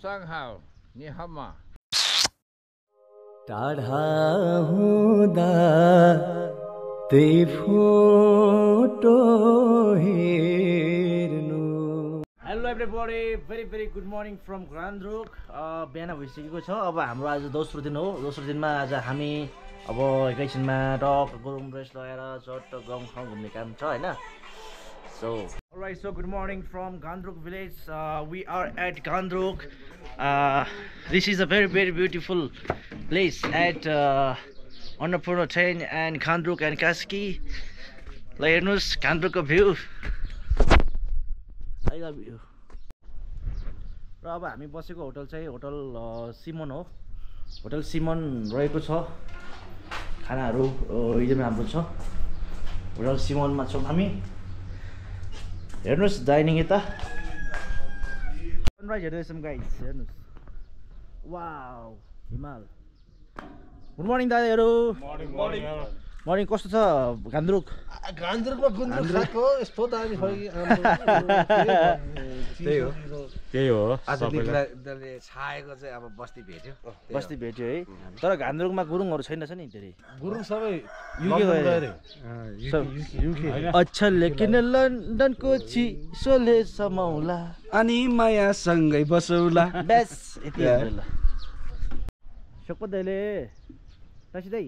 Sanghao, ni hama. टाढा हुँदा त्यही फोटो हेर्नु। Hello everybody, very good morning from Gangtok. बिहान भइसकेको छ। अब हाम्रो आज दोस्रो दिन हो। दोस्रो दिनमा आज हामी अब एकैछिनमा टक्क गुरुङ ड्रेस लगाएर चट्ट गाउँ ठाउँ घुम्ने काम छ होइन। So alright, so good morning from Gandruk village. We are at Gandruk. This is a very beautiful place at Annapurna Train and Gandruk and Kaski. Like heर्नुस् Gandrukको view. I love you. र अब हामी बसेको होटल चाहिँ hotel सिमन हो। Hotel सिमन रहेको छ। खानाहरू एकदमै राम्रो छ। होटल सिमनमा छौँ हामी। हेर्नुस् डाइनिङ यता सनराइज हेर्दैछौँ गाइस। हेर्नुस् वाउ हिमाल। गुड मर्निङ दादाहरू। मर्निङ कस्तो छ गान्तोक? गान्तोकमा गुन्द्रुक खाएको यस्तो दामी छ कि त्यही हो। आज दिदीले छाएको चाहिँ अब बस्ती भेट्यो है। तर गान्तोकमा गुरुङहरू छैन छ नि धेरै। गुरुङ सबै युके गए। अच्छा लेकिन लन्डनको चिसोले समाउला अनि माया सँगै बसौला बस यति हो ल। शोकपत दाइले तासी दाइ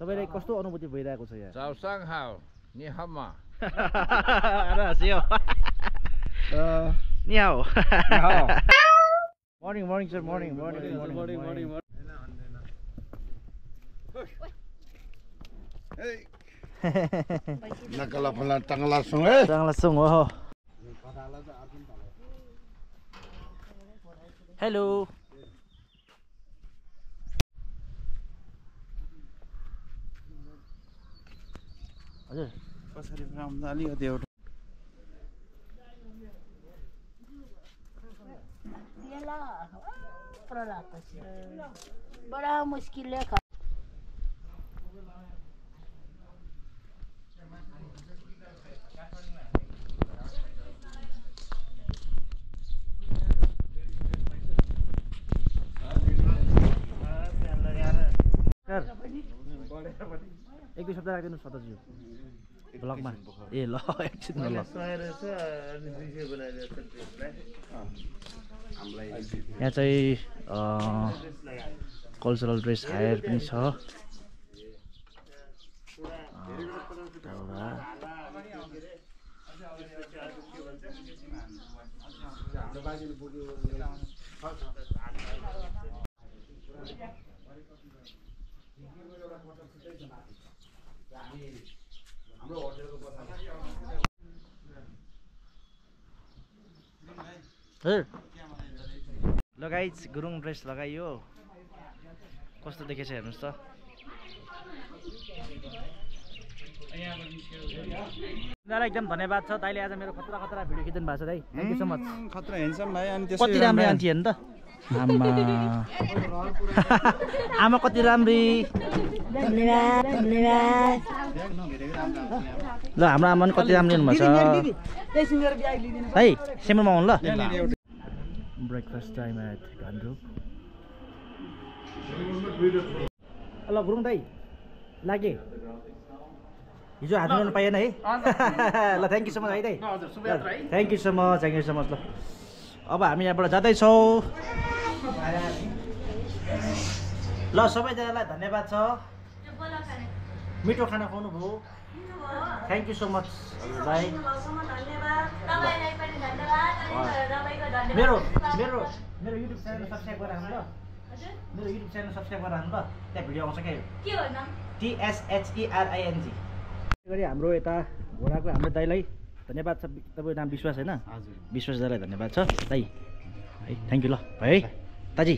तपाईलाई कस्तो अनुभूति भइरहेको छ यहाँ? Zhao Sanghao, ni hama. हाँस्यो। नि हाउ। Morning sir morning. नकला फला टंगला सुङ हो। हेलो हजुर कसरी बनाउँदा अलिकति एउटा बड़ा मुश्किल है। एक दुई सप्ताह राखिदिनु सदाज्यू ब्लगमा। ए ल एकछिन ल। यहाँ चाहिँ कल्चरल ड्रेस हायर पनि छ। ल गाइज गुरुङ ड्रेस लगाइयो कस्तो देखेछ हेर्नुहोस् त। दादा एकदम धन्यवाद छ दाइले आज मेरो खतरा भिडियो खिच्नु भएको छ दाइ। Thank you so much. खतरा हेन्सम भाइ। अनि कति राम्रो आन्टी हेर्नु त। आमा कति राम्री। ल हाम्रो आमा पनि कति राम्रो हुनुभएको छ है। सेमरमा आउनु ल। Breakfast time at Gangtok. ल गुरुङ दाइ लागे हिजो हात मिलाउनु पाएन है। ल थ्याङ्क यू सो मच है दाइ। थ्याङ्क यू सो मच ल। अब हामी यहाँबाट जाँदैछौँ। ल सबैजनालाई धन्यवाद छ। मिठो खाना खुवाउनु भयो। थ्याङ्क यू सो मच भाइ। मेरो युट्युब च्यानल सब्सक्राइब गरेर हाल्नु ल। मेरो युट्युब च्यानल सब्सक्राइब गरेर हाल्नु ल। त्यहाँ भिडियो आउँछ क्या TSHERING गरी हाम्रो यता घोडाको हाम्रो दाइलाई धन्यवाद छ। तपाईँको नाम विश्वास होइन? विश्वास दाइलाई धन्यवाद छ दाइ है। थ्याङ्क यू ल है ताजी।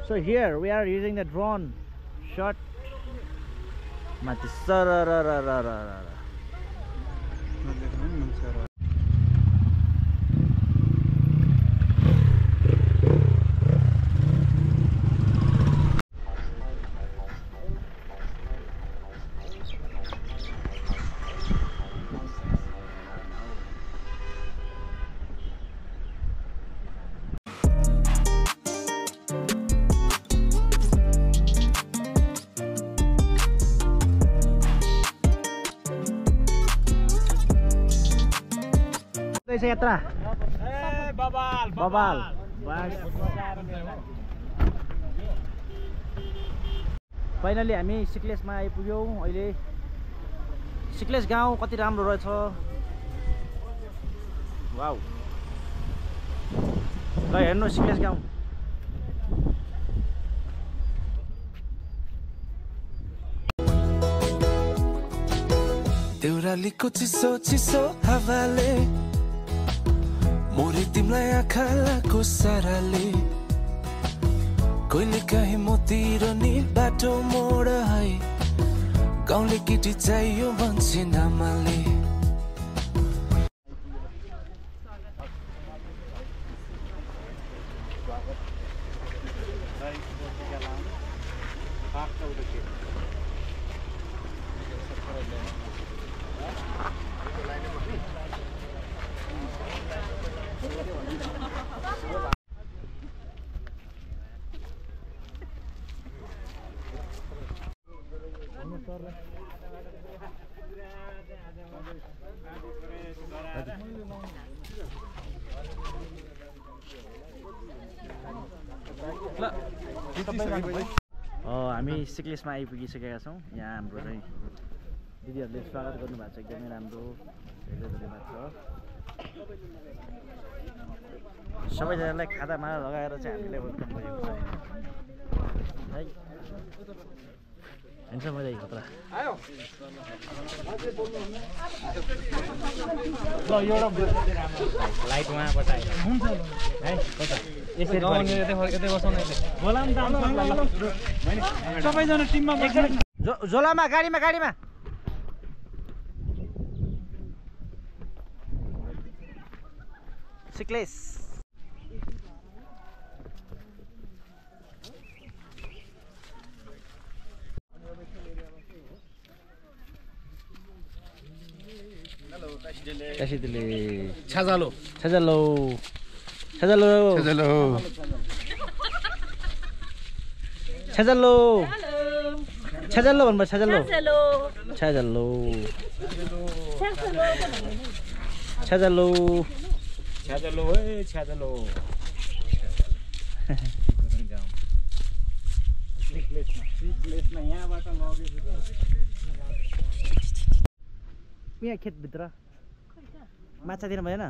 So here we are using the drone shot. Mati sarararararara. यात्रा बबाल फाइनली हामी सिक्लेसमा आइपुग्यौँ अहिले सिक्लेस गाउँ कति राम्रो रहेछ वाउ ल हेर्नु सिक्लेस गाउँ देउरालीको चिसो चिसो हावाले मोरी तिमीलाई आँखालाको साराले कहिले काहीँ मोतिर नि बाटो मोड है गाउँले केटी चाहियो भन्छे नामाले हामी सिक्लेसमा आइपुगिसकेका छौँ यहाँ हाम्रो चाहिँ दिदीहरूले स्वागत गर्नुभएको छ एकदमै राम्रो धन्यवाद छ सबैजनालाई खादामा लगाएर चाहिँ हामीलाई वेलकम गरेको छ है हुन्छ मजा आयो खतरा लाइट उहाँबाट आयो हुन्छ है सबैजना टिममा झोलामा गाडीमा गाडीमा सिक्लेस छाजालो छाजालो छाजालो छाजालो छाजालो छाजालो भन्नु छाजालो छाजालो छाजालो छाजालो ए छाजालो सिक्लेसमा यहाँबाट लगेको यहाँ खेतभित्र माछा दिनु भएन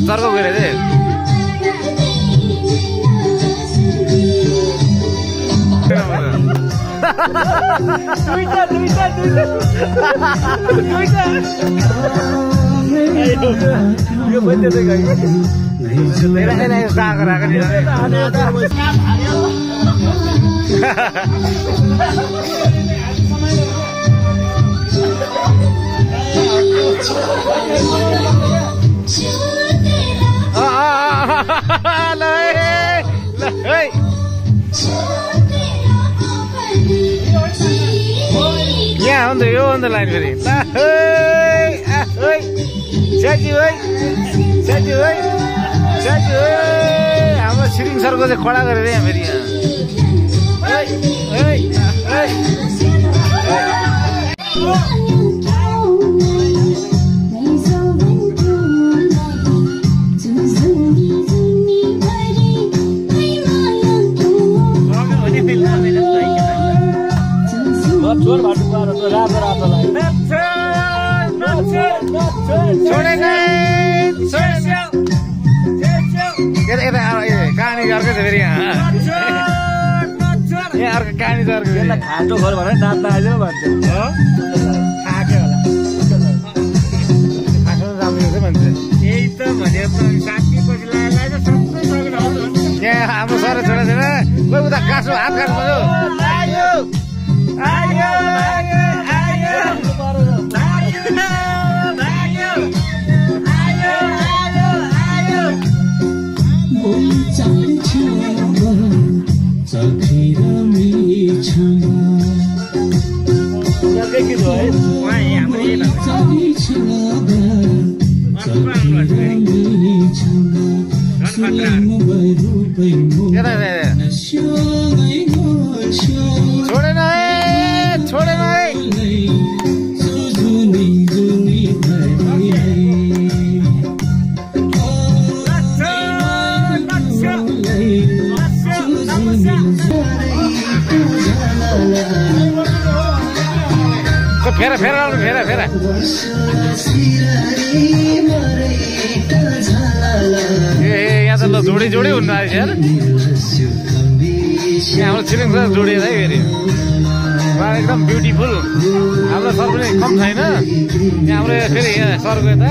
सर्को गरे दे यो बन्दै त गयो तेरा साग राख्ने यहाँ हो नि त यो अन्त लाइन फेरि साथी हाम्रो छिरिङ सरको चाहिँ खडा गरेर यहाँ फेरि कहानी अर्कै छ फेरि यहाँ अर्को कहानी छ अर्को खाटो घर भनेर नाच्न आइदियो भन्छ खाक्यो होला खासो राम्रो छ भन्छ यही त भनेको साथी पछि लाग्यो सबै सक्नु यहाँ हाम्रो सर छोरा छैन कोही उता काट्नु हात काट्नु आयो आयो आयो आयो छोडेन छोडेन फेरा फेरा आउनु फेरा फेरा ए यहाँ त ल जोडी जोडी हुनु आएछ यार यहाँ हाम्रो छिरिङ सर जोडिएर है फेरि एकदम ब्युटिफुल हाम्रो सर पनि कम छैन यहाँ हाम्रो फेरि यहाँ सरको यता